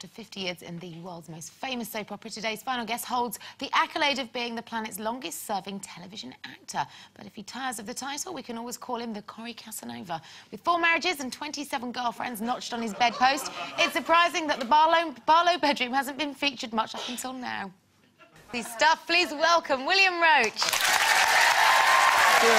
After 50 years in the world's most famous soap opera, today's final guest holds the accolade of being the planet's longest-serving television actor. But if he tires of the title, we can always call him the Corrie Casanova. With 4 marriages and 27 girlfriends notched on his bedpost, it's surprising that the Barlow bedroom hasn't been featured much up until now. Please welcome William Roache. Thank you.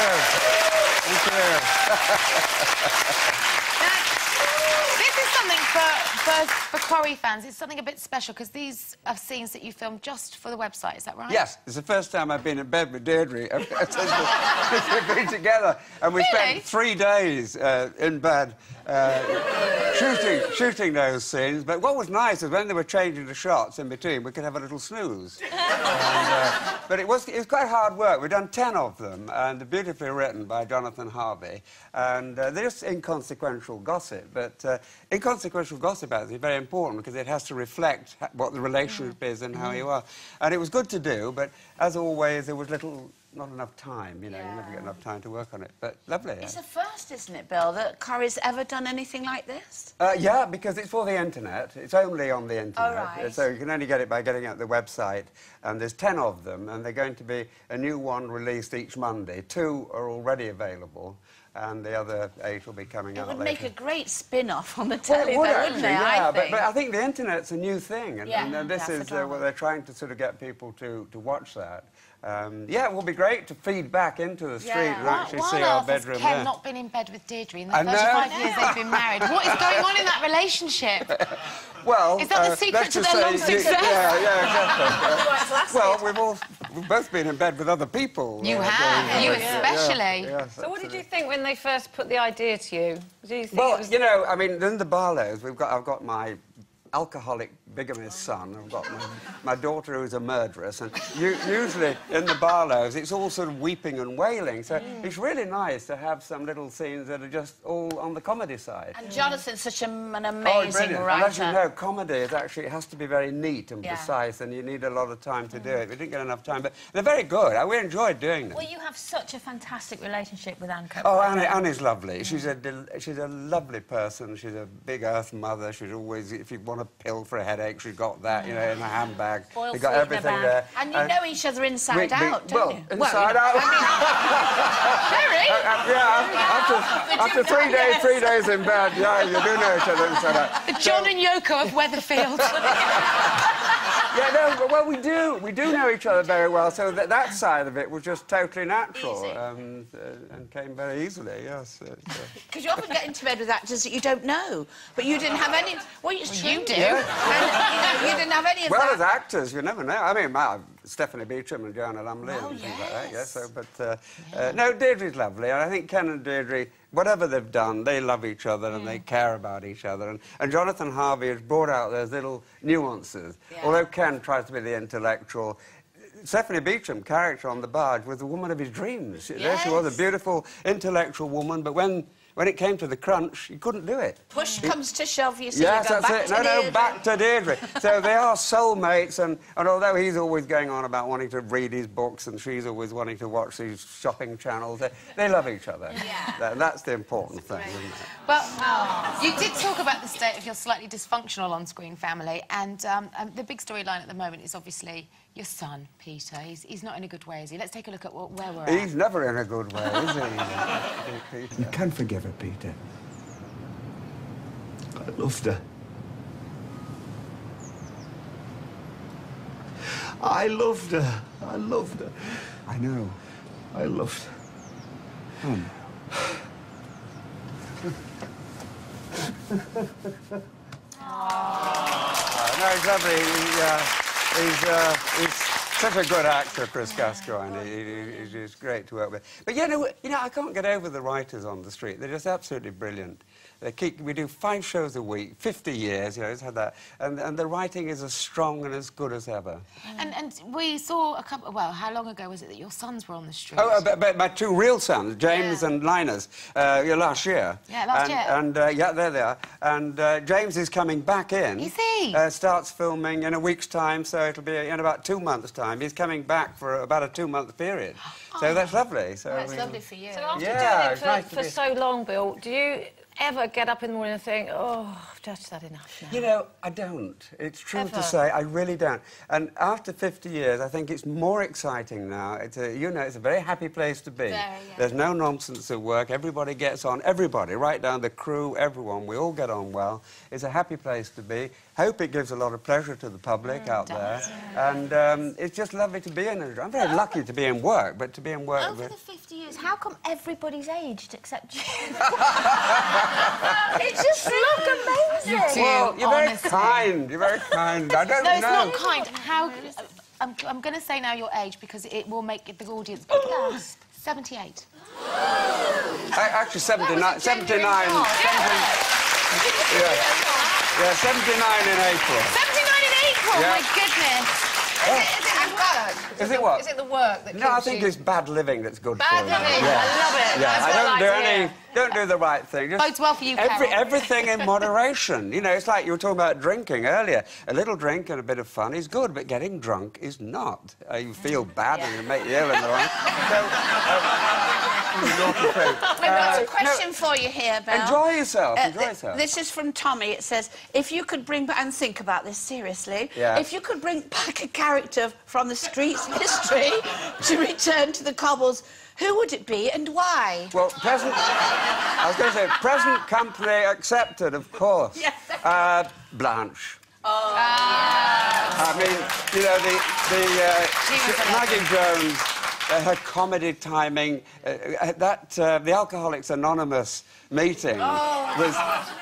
This is something for Corrie fans. It's something a bit special because these are scenes that you filmed just for the website. Is that right? Yes, it's the first time I've been in bed with Deirdre since we've been together, and we spent 3 days in bed shooting those scenes. But what was nice is when they were changing the shots in between, we could have a little snooze. But it was quite hard work. We've done 10 of them, and they're beautifully written by Jonathan Harvey. And they're just inconsequential gossip, but inconsequential gossip is very important because it has to reflect what the relationship is and how you are. And it was good to do, but as always, there was not enough time, you know, you never get enough time to work on it, but lovely. It's a first, isn't it, Bill, that Corrie's ever done anything like this? Yeah, because it's for the internet. It's only on the internet. Oh, right. So you can only get it by getting out the website, and there's 10 of them, and they're going to be a new one released each Monday. 2 are already available, and the other 8 will be coming out later. It would make a great spin-off on the telly, wouldn't it? Yeah, I think. But I think the internet's a new thing, and this is what they're trying to sort of get people to watch that. Yeah, it will be great to feed back into the street and actually see our bedroom Ken there. not been in bed with Deirdre in the 35 years they've been married. What is going on in that relationship? Well, is that the secret to their long success? Yeah, exactly. Well, we've both been in bed with other people. You have, you especially. Yes, so what did you think when they first put the idea to you? Do you think well, it was... you know, I mean, in the Barlows, I've got my alcoholic, bigamist son. I've got my daughter who's a murderess, and usually in the Barlows it's all sort of weeping and wailing, so it's really nice to have some little scenes that are just all on the comedy side. And Jonathan's such an amazing writer. And as you know, comedy is actually, it has to be very neat and precise, and you need a lot of time to do it. We didn't get enough time, but they're very good. We enjoyed doing them. Well, you have such a fantastic relationship with Anne. Oh, Annie's lovely. She's a lovely person. She's a big earth mother. She's always, if you want a pill for a headache, she's got that, you know, in a handbag. They've got everything there. And you know each other inside out, don't you? Inside out. Very. After 3 days in bed, yeah, you do know each other inside out. The John and Yoko of Weatherfield. Yeah, no, well, we do know each other very well, so that side of it was just totally natural and came very easily, yes. Because you often get into bed with actors that you don't know, but you didn't have any... Well, it's true. You do. And, you didn't have any of that. Well, as actors, you never know. I mean, Stephanie Beacham and Joanna Lumley and things like that, yes. So, but, no, Deirdre's lovely, and I think Ken and Deirdre, whatever they've done, they love each other and they care about each other. And Jonathan Harvey has brought out those little nuances. Although Ken tries to be the intellectual, Stephanie Beacham, character on the barge, was the woman of his dreams. There she was, a beautiful, intellectual woman, but when it came to the crunch, he couldn't do it. Push comes to shove, you see. Yes, you go that's it. No, back to Deirdre. So they are soulmates, and although he's always going on about wanting to read his books and she's always wanting to watch these shopping channels, they love each other. Yeah. That's the important thing, isn't it? But you did talk about the state of your slightly dysfunctional on-screen family, and the big storyline at the moment is obviously your son, Peter. He's not in a good way, is he? Let's take a look at where we're at. He's never in a good way, is he? Peter. You can forgive her, Peter. I loved her. I loved her. I loved her. I know. I loved her. Oh, no, he's lovely. He's such a good actor, Chris Gascoigne. He's great to work with. But, you know, I can't get over the writers on the street. They're just absolutely brilliant. We do 5 shows a week, 50 years, you know, it's had that. And the writing is as strong and as good as ever. And we saw a couple... Well, how long ago was it that your sons were on the street? Oh, but my 2 real sons, James and Linus, last year. Yeah, last year. And, yeah, there they are. And James is coming back in. Is he? Starts filming in a week's time, so it'll be in about 2 months' time. He's coming back for about a 2-month period. So that's lovely. So, that's lovely for you. So after doing it for so long, Bill, do you ever get up in the morning and think, oh, I've judged that enough now. You know, I don't. It's true Ever? to say, I really don't. And after 50 years, I think it's more exciting now. It's a, you know, it's a very happy place to be. Very, yeah. There's no nonsense at work. Everybody gets on. Everybody, right down the crew, everyone. We all get on well. It's a happy place to be. Hope it gives a lot of pleasure to the public out there. And it's just lovely to be in it. I'm very lucky to be in work, but to be in work... Over the 50 years, how come everybody's aged except you? It just look amazing. You do, Well, you're honestly. very kind. You're very kind. I don't No, know. it's not kind. How... I'm going to say now your age because it will make the audience gasp. 78. Actually, 79. 79. Yeah, 79 in April. 79 in April, Yeah. my goodness. Is it what? Is it the work that No, I keeps think you... it's bad living that's good Bad for you. living, Yeah. I love it. Yeah, That's I what don't do I like to hear. don't do the right thing. Just Bodes well for you, Carol. everything in moderation. You know, it's like you were talking about drinking earlier. A little drink and a bit of fun is good, but getting drunk is not. You feel bad and you make you ill in the wrong. I've got a question for you here, Bill. Enjoy yourself. Enjoy yourself. This is from Tommy. It says, if you could bring back... And think about this seriously. Yeah. If you could bring back a character from the street's history to return to the cobbles, who would it be and why? Well, present... I was going to say, present company accepted, of course. Yes. Blanche. I mean, you know, Maggie Jones, her comedy timing, the Alcoholics Anonymous meeting was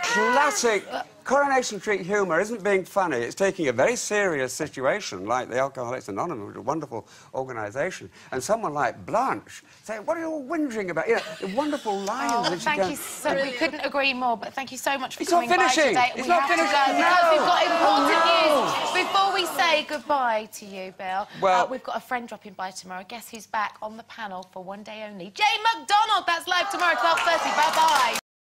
classic. Coronation Street humour isn't being funny. It's taking a very serious situation, like the Alcoholics Anonymous, which is a wonderful organisation, and someone like Blanche saying, "What are you all whinging about?" You know, the wonderful lines. that she Thank goes- you so... We couldn't agree more, but thank you so much for It's not coming by finishing. today. It's we not have to finishing. go because No. we've got important news. Before we say goodbye to you, Bill, Well- we've got a friend dropping by tomorrow. Guess who's back on the panel for one day only? Jane McDonald. That's live tomorrow, 12:30. Bye-bye.